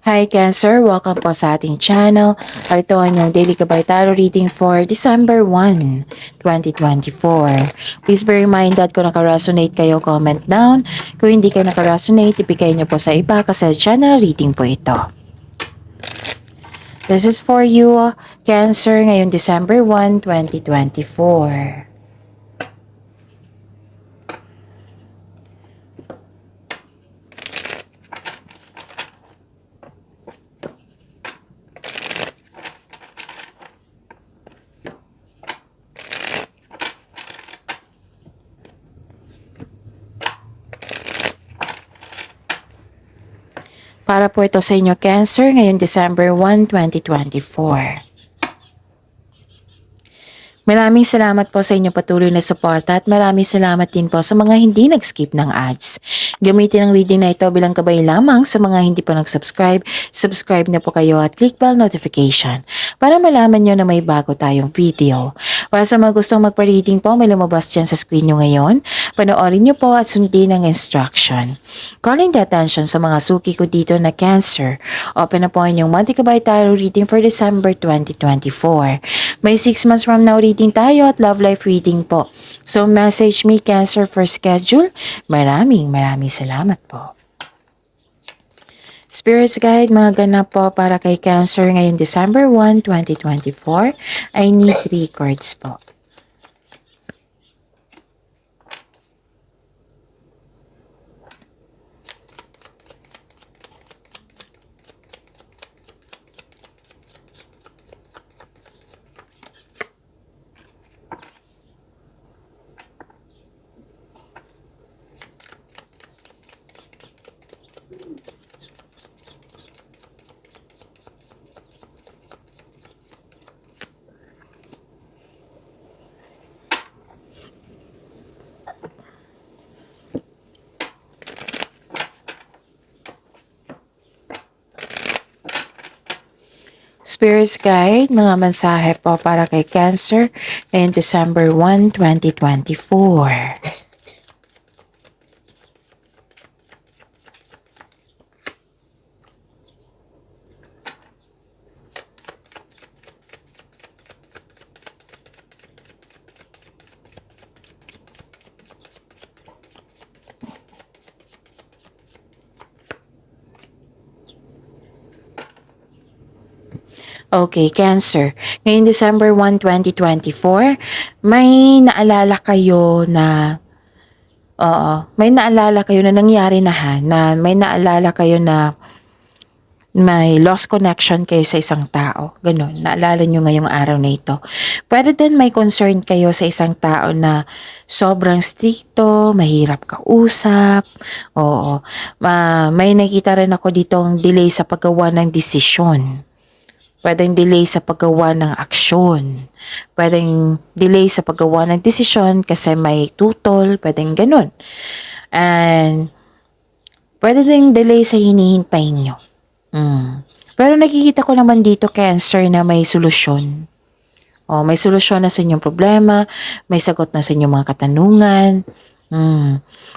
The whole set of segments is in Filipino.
Hi Cancer! Welcome po sa ating channel. Ito ang inyong daily Gabay Tarot reading for December 1, 2024. Please be reminded kung naka-resonate kayo, comment down. Kung hindi kayo naka-resonate, ibigay niyo po sa iba kasi channel reading po ito. This is for you, Cancer, ngayong December 1, 2024. Para po ito sa inyo, Cancer, ngayong December 1, 2024. Maraming salamat po sa inyong patuloy na suporta at maraming salamat din po sa mga hindi nag-skip ng ads. Gamitin ang reading na ito bilang gabay lamang sa mga hindi pa nag-subscribe. Subscribe na po kayo at click bell notification para malaman nyo na may bago tayong video. Para sa mga gustong magpa-reading po, may lumabas dyan sa screen nyo ngayon. Panoorin nyo po at sundin ang instruction. Calling the attention sa mga suki ko dito na Cancer. Open na po ang inyong monthly Gabay Tarot reading for December 2024. May 6 months from now reading tayo at love life reading po. So message me Cancer for schedule. Maraming salamat po. Spirits Guide, mga ganap po para kay Cancer ngayong December 1, 2024. I need 3 cards po. Spirits Guide, mga mensahe po para kay Cancer ngayong December 1, 2024. Okay, Cancer. Ngayong December 1, 2024, may naalala kayo na may naalala kayo na nangyari na na may naalala kayo na may lost connection kayo sa isang tao. Ganun, naalala nyo ngayong araw na ito. Pwede din may concern kayo sa isang tao na sobrang stricto, mahirap kausap. Oo, may nakita rin ako ditong delay sa paggawa ng desisyon. Pwedeng delay sa paggawa ng aksyon. Pwedeng delay sa paggawa ng desisyon kasi may tutol. Pwedeng ganun. And pwede ding delay sa hinihintay nyo. Pero nakikita ko naman dito, Cancer, na may solusyon. May solusyon na sa inyong problema. May sagot na sa inyong mga katanungan.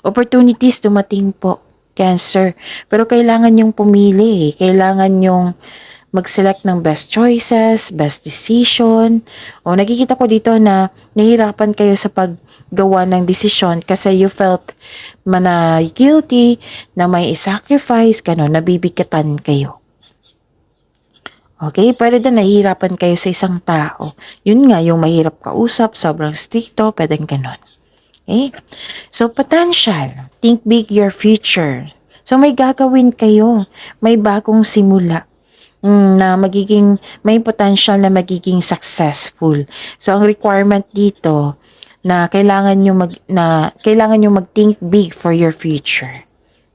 Opportunities dumating po, Cancer. Pero kailangan nyong pumili. Kailangan nyong mag-select ng best choices, best decision. Nakikita ko dito na nahihirapan kayo sa paggawa ng desisyon kasi you felt na guilty, na may sacrifice, nabibigatan kayo. Okay, pwede din nahihirapan kayo sa isang tao. Yun nga, yung mahirap kausap, sobrang stricto, pwedeng ganon. Okay? So, potential. Think big your future. So, may gagawin kayo. May bagong simula na may potential na magiging successful. So, ang requirement dito na kailangan nyo mag-think big for your future.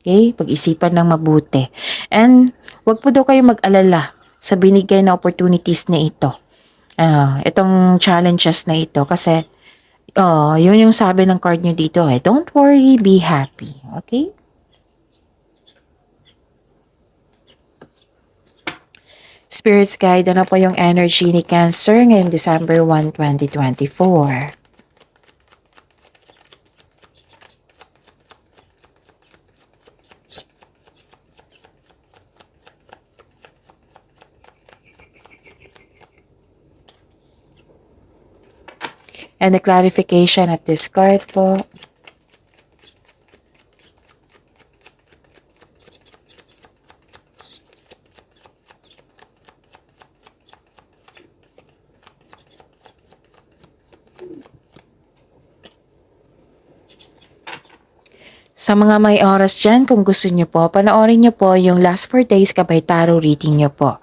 Okay? Pag-isipan ng mabuti. And, wag po daw kayo mag-alala sa binigay na opportunities na ito. Itong challenges na ito kasi yun yung sabi ng card nyo dito don't worry, be happy. Okay? Spirits Guide, ano po yung energy ni Cancer ngayong December 1, 2024? And the clarification of this card po. Sa mga may oras dyan, kung gusto nyo po, panoorin nyo po yung last 4 days kabay tarot reading nyo po.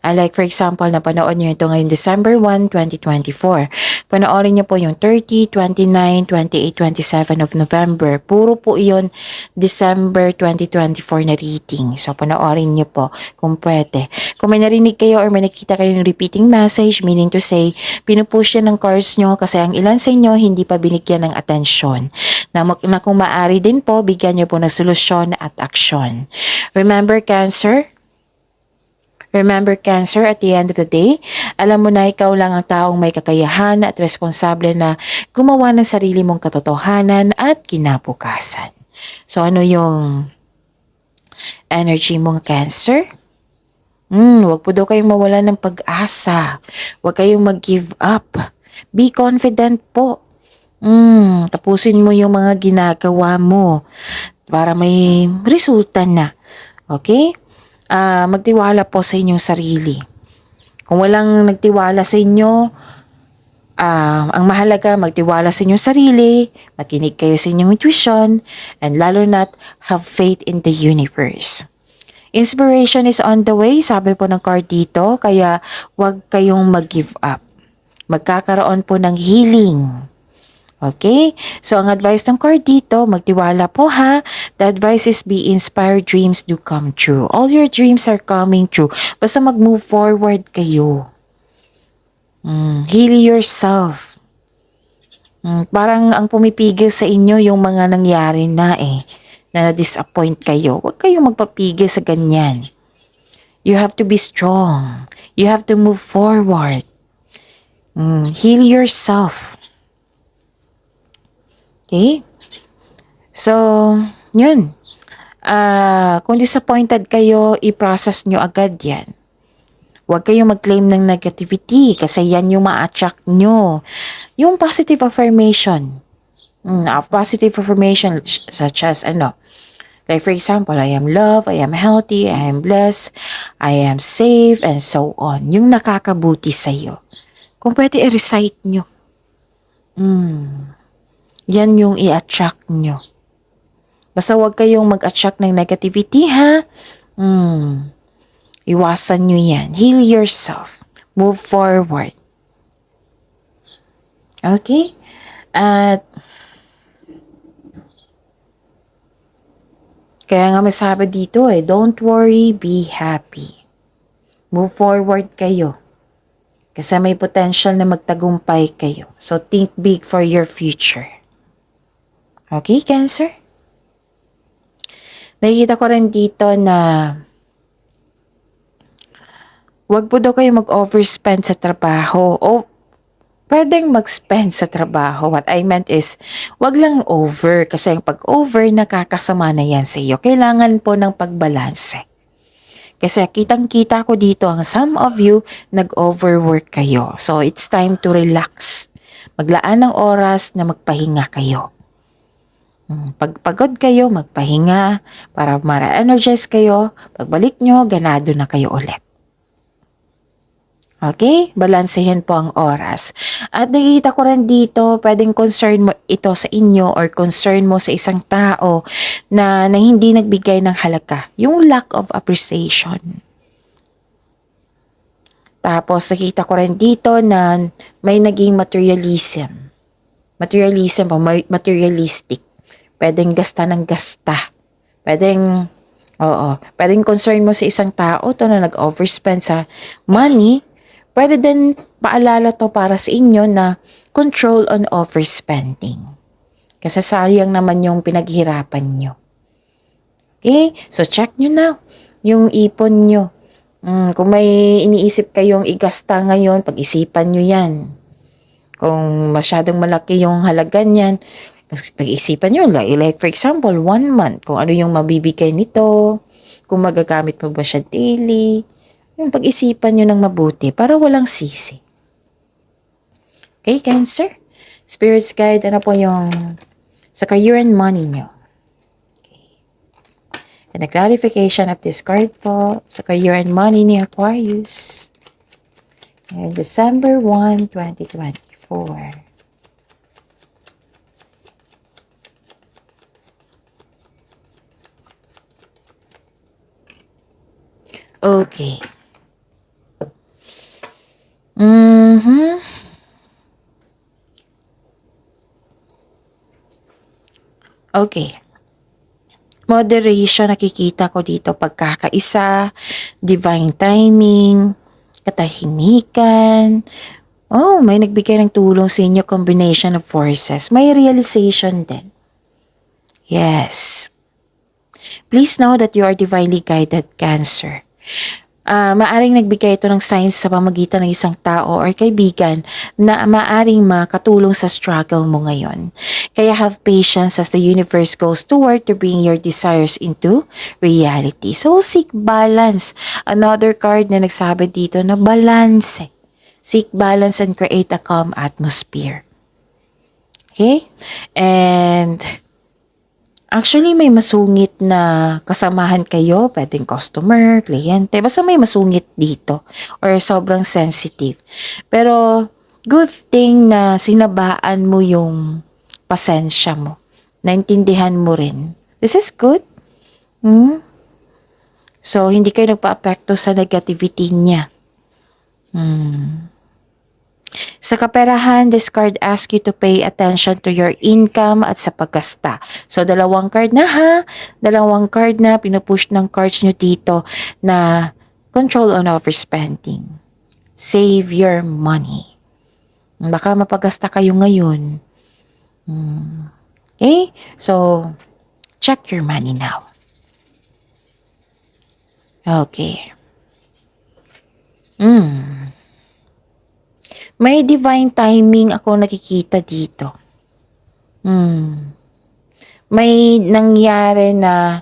Like for example, napanood nyo ito ngayong December 1, 2024. Panoorin nyo po yung 30, 29, 28, 27 of November. Puro po iyon December 2024 na reading. So panoorin nyo po kung pwede. Kung may narinig kayo or may nakita kayong repeating message, meaning to say, pinupush yan ng cards nyo kasi ang ilan sa inyo hindi pa binigyan ng atensyon. Na kung maaari din po, bigyan niyo po ng solusyon at aksyon. Remember, Cancer? Remember, Cancer, at the end of the day, alam mo na ikaw lang ang taong may kakayahan at responsable na gumawa ng sarili mong katotohanan at kinabukasan. So, ano yung energy mong, Cancer? Huwag po daw kayong mawala ng pag-asa. Huwag kayong mag-give up. Be confident po. Tapusin mo yung mga ginagawa mo para may resulta na. Okay? Magtiwala po sa inyong sarili. Kung walang nagtiwala sa inyo, ang mahalaga, magtiwala sa inyong sarili, makinig kayo sa inyong intuition, and lalo na't have faith in the universe. Inspiration is on the way, sabi po ng card dito, kaya huwag kayong mag-give up. Magkakaroon po ng healing. Okay? So, ang advice ng card dito, magtiwala po ha. The advice is be inspired, dreams do come true. All your dreams are coming true. Basta mag-move forward kayo. Heal yourself. Parang ang pumipigil sa inyo yung mga nangyari na na na-disappoint kayo. Huwag kayong magpapigil sa ganyan. You have to be strong. You have to move forward. Heal yourself. Okay? So, yun. Kung disappointed kayo, i-process nyo agad yan. Huwag kayong mag-claim ng negativity kasi yan yung ma-attract nyo. Yung positive affirmation. Positive affirmation such as like for example, I am loved, I am healthy, I am blessed, I am safe, and so on. Yung nakakabuti sa'yo. Kung pwede, i-recite nyo. Yan yung i-attract nyo. Basta huwag kayong mag-attract ng negativity, ha? Iwasan nyo yan. Heal yourself. Move forward. Okay? At kaya nga may sabi dito don't worry, be happy. Move forward kayo. Kasi may potential na magtagumpay kayo. So think big for your future. Okay, Cancer? Nakikita ko rin dito na huwag po daw kayo mag-overspend sa trabaho. O pwedeng mag-spend sa trabaho. What I meant is, huwag lang over. Kasi yung pag-over, nakakasama na yan sa iyo. Kailangan po ng pagbalanse. Kasi kitang-kita ko dito, ang some of you, nag-overwork kayo. So, it's time to relax. Maglaan ng oras na magpahinga kayo. Pag pagod kayo, magpahinga para ma-energize kayo. Pagbalik nyo, ganado na kayo ulit. Okay? Balansehin po ang oras. At nakikita ko rin dito, pwedeng concern mo ito sa inyo or concern mo sa isang tao na hindi nagbigay ng halaga. Yung lack of appreciation. Tapos nakita ko rin dito na may naging materialism. Materialism o materialistic. Pwedeng gasta ng gasta. Pwedeng concern mo sa isang tao to na nag-overspend sa money. Pwede din paalala to para sa inyo na control on overspending. Kasi sayang naman yung pinaghirapan nyo. Okay? So check nyo na yung ipon nyo. Kung may iniisip kayong igasta ngayon, pag-isipan nyo yan. Kung masyadong malaki yung halaga niyan, pag-isipan nyo, like for example, 1 month, kung ano yung mabibigay nito, kung magagamit mo ba siya daily, yung pag-isipan nyo ng mabuti para walang sisi. Okay, Cancer? Spirits guide, ano po yung sa career and money nyo? And the clarification of this card po sa career and money ni Aquarius. And December 1, 2024. Okay. Okay. Moderation nakikita ko dito, pagkakaisa, divine timing, katahimikan. Oh, may nagbigay ng tulong sa inyo, combination of forces. May realization din. Yes. Please know that you are divinely guided, Cancer. Maaring nagbigay ito ng signs sa pamagitan ng isang tao or kaibigan na maaring makatulong sa struggle mo ngayon. Kaya have patience as the universe goes toward to bring your desires into reality. So seek balance. Another card na nagsabi dito na balance. Seek balance and create a calm atmosphere. Okay? And actually, may masungit na kasamahan kayo, pwedeng customer, kliyente, basta may masungit dito or sobrang sensitive. Pero good thing na sinabaan mo yung pasensya mo. Naintindihan mo rin. This is good. So, hindi kayo nagpa-apekto sa negativity niya. Sa kaperahan, this card asks you to pay attention to your income at sa paggasta. So, dalawang card na ha. Dalawang card na pinupush ng cards nyo dito na control on overspending. Save your money. Baka mapagasta kayo ngayon. Okay? So, check your money now. Okay. May divine timing ako nakikita dito. May nangyari na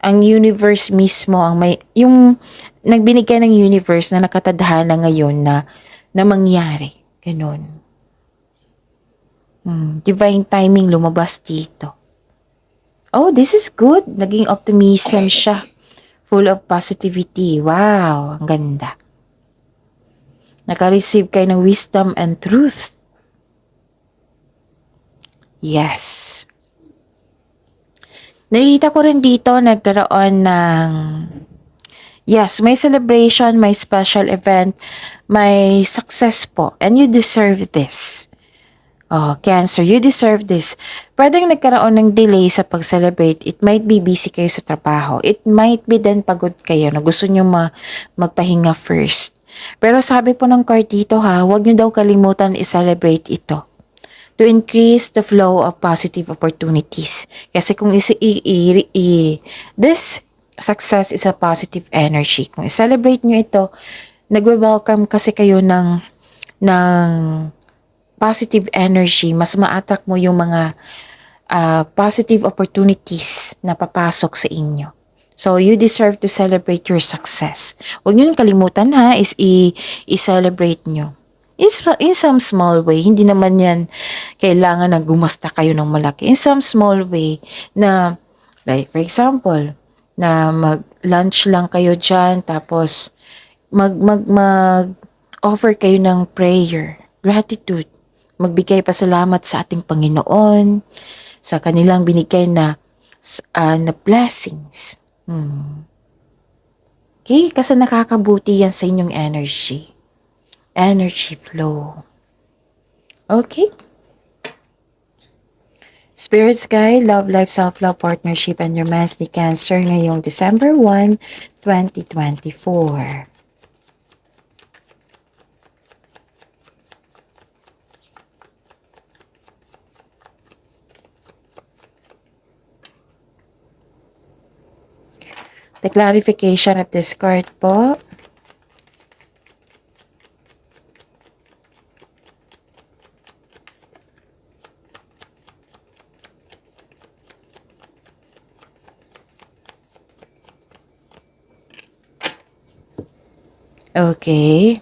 ang universe mismo ang yung nagbinigay ng universe na nakatadhana ngayon na mangyari. Ganun. Divine timing lumabas dito. Oh, this is good. Naging optimism siya. Full of positivity. Wow, ang ganda. Naka-receive kayo ng wisdom and truth. Yes. Nakikita ko rin dito nagkaroon ng yes, may celebration, may special event, may success po. And you deserve this. Oh, Cancer, you deserve this. Pwedeng nagkaroon ng delay sa pag-celebrate. It might be busy kayo sa trabaho. It might be then pagod kayo na gusto nyo magpahinga first. Pero sabi po ng card dito ha, huwag nyo daw kalimutan i-celebrate ito to increase the flow of positive opportunities. Kasi kung this success is a positive energy. Kung i-celebrate nyo ito, nag-welcome kasi kayo ng positive energy. Mas ma-attract mo yung mga positive opportunities na papasok sa inyo. So, you deserve to celebrate your success. Huwag nyo kalimutan ha, is i-celebrate nyo. In some small way, hindi naman yan kailangan na gumasta kayo ng malaki. In some small way na, like for example, na mag-lunch lang kayo dyan, tapos mag-offer kayo ng prayer, gratitude, magbigay pasalamat sa ating Panginoon, sa kanilang binigay na blessings. Okay, kasi nakakabuti yan sa inyong energy. Energy flow. Okay. Spirits Guide, Love Life, Self-Love, Partnership, and Romance ni Cancer ngayong December 1, 2024. The clarification of this card po. Okay.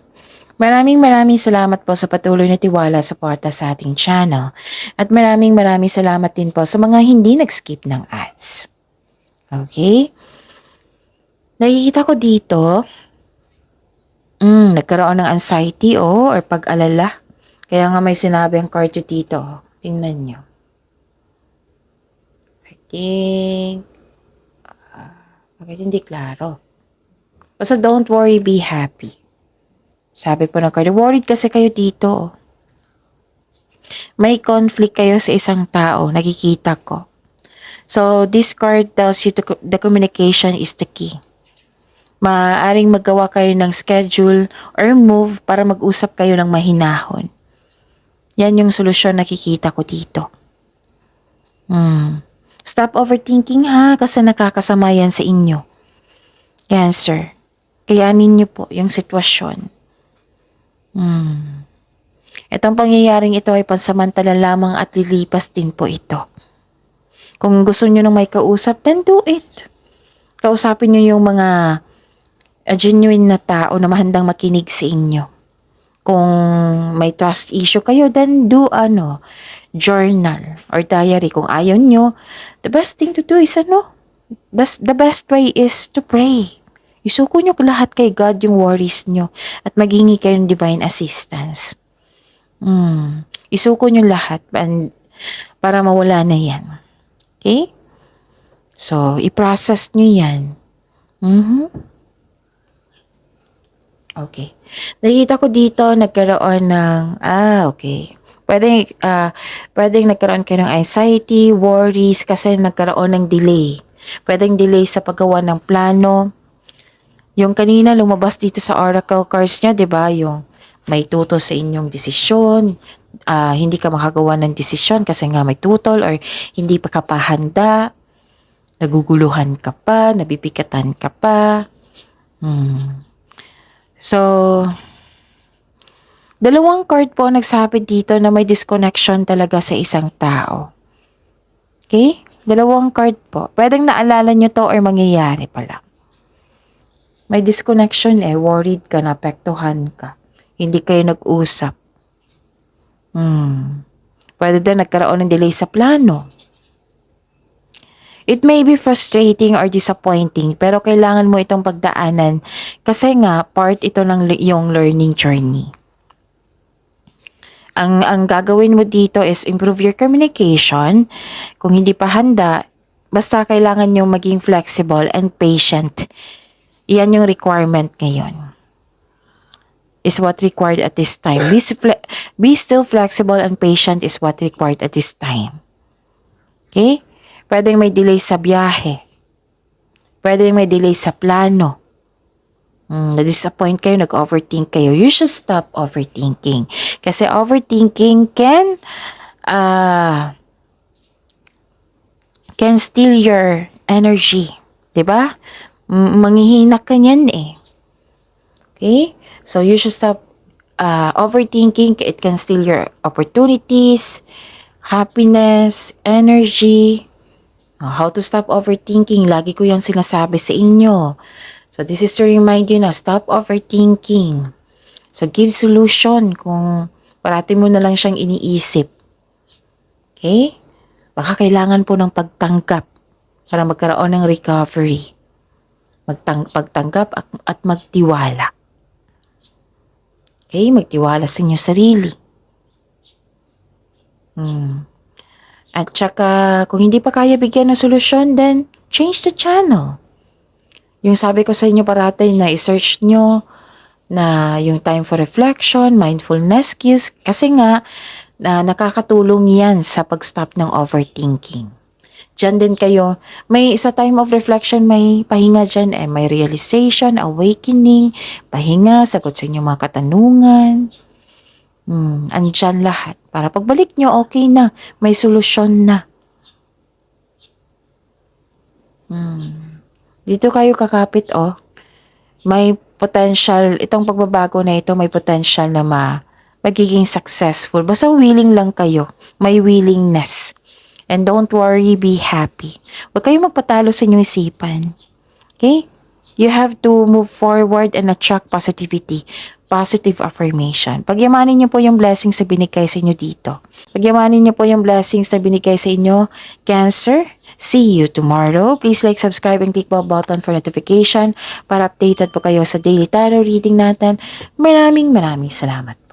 Maraming salamat po sa patuloy na tiwala suporta sa ating channel. At maraming salamat din po sa mga hindi nag-skip ng ads. Okay? Nakikita ko dito, nagkaroon ng anxiety or pag-alala. Kaya nga may sinabi ang card dito. Tingnan nyo. I think, bakit hindi klaro? Basta don't worry, be happy. Sabi po ng card, worried kasi kayo dito. May conflict kayo sa isang tao, nakikita ko. So, this card tells you the communication is the key. Maaaring maggawa kayo ng schedule or move para mag-usap kayo ng mahinahon. Yan yung solusyon nakikita ko dito. Stop overthinking ha, kasi nakakasama yan sa inyo. Cancer. Kayanin niyo po yung sitwasyon. Itong pangyayaring ito ay pansamantala lamang at lilipas din po ito. Kung gusto niyo nang may kausap, then do it. Kausapin niyo yung mga genuine na tao na mahandang makinig sa inyo. Kung may trust issue kayo, then do journal or diary. Kung ayaw nyo, the best thing to do is the best way is to pray. Isuko nyo lahat kay God yung worries nyo at maghingi kayo ng divine assistance. Isuko nyo lahat para mawala na yan. Okay? So, i-process nyo yan. Okay. Nakita ko dito, nagkaroon ng, okay. Pwedeng nagkaroon kayo ng anxiety, worries, kasi nagkaroon ng delay. Pwedeng delay sa paggawa ng plano. Yung kanina lumabas dito sa oracle cards niya, 'di ba? Yung may tutol sa inyong desisyon, hindi ka makagawa ng desisyon kasi nga may tutol or hindi pa ka pa handa, naguguluhan ka pa, nabibigatan ka pa. So, dalawang card po nagsabi dito na may disconnection talaga sa isang tao. Okay? Dalawang card po. Pwedeng naalala nyo to or mangyayari pala. May disconnection worried ka, naapektuhan ka. Hindi kayo nag-usap. Pwede din nagkaroon ng delay sa plano. It may be frustrating or disappointing, pero kailangan mo itong pagdaanan kasi nga part ito ng iyong learning journey. Ang gagawin mo dito is improve your communication. Kung hindi pa handa, basta kailangan nyo maging flexible and patient. Iyan yung requirement ngayon. Is what required at this time. Be still flexible and patient is what required at this time. Okay? Pwedeng may delay sa biyahe. Pwedeng may delay sa plano. Na-disappoint kayo, nag-overthink kayo. You should stop overthinking. Kasi overthinking can steal your energy. Diba? Manghihina ka niyan Okay? So, you should stop overthinking. It can steal your opportunities, happiness, energy. How to stop overthinking? Lagi ko yan sinasabi sa inyo. So, this is to remind you na stop overthinking. So, give solution kung parati mo na lang siyang iniisip. Okay? Baka kailangan po ng pagtanggap para magkaroon ng recovery. Pagtanggap at magtiwala. Okay? Magtiwala sa inyong sarili. At saka, kung hindi pa kaya bigyan ng solusyon, then change the channel. Yung sabi ko sa inyo parati na i-search nyo na yung time for reflection, mindfulness skills, kasi nga nakakatulong yan sa pag-stop ng overthinking. Diyan din kayo, may sa time of reflection, may pahinga dyan, may realization, awakening, pahinga, sagot sa inyong mga katanungan. Andyan lahat. Para pagbalik nyo, okay na. May solusyon na. Dito kayo kakapit, May potential, itong pagbabago na ito, may potential na magiging successful. Basta willing lang kayo. May willingness. And don't worry, be happy. Huwag kayo magpatalo sa inyong isipan. Okay? You have to move forward and attract positivity. positive affirmation. Pagyamanin niyo po yung blessings na binigay sa inyo dito. Pagyamanin niyo po yung blessings na binigay sa inyo, Cancer. See you tomorrow. Please like, subscribe, and click bell button for notification para updated po kayo sa daily tarot reading natin. Maraming salamat.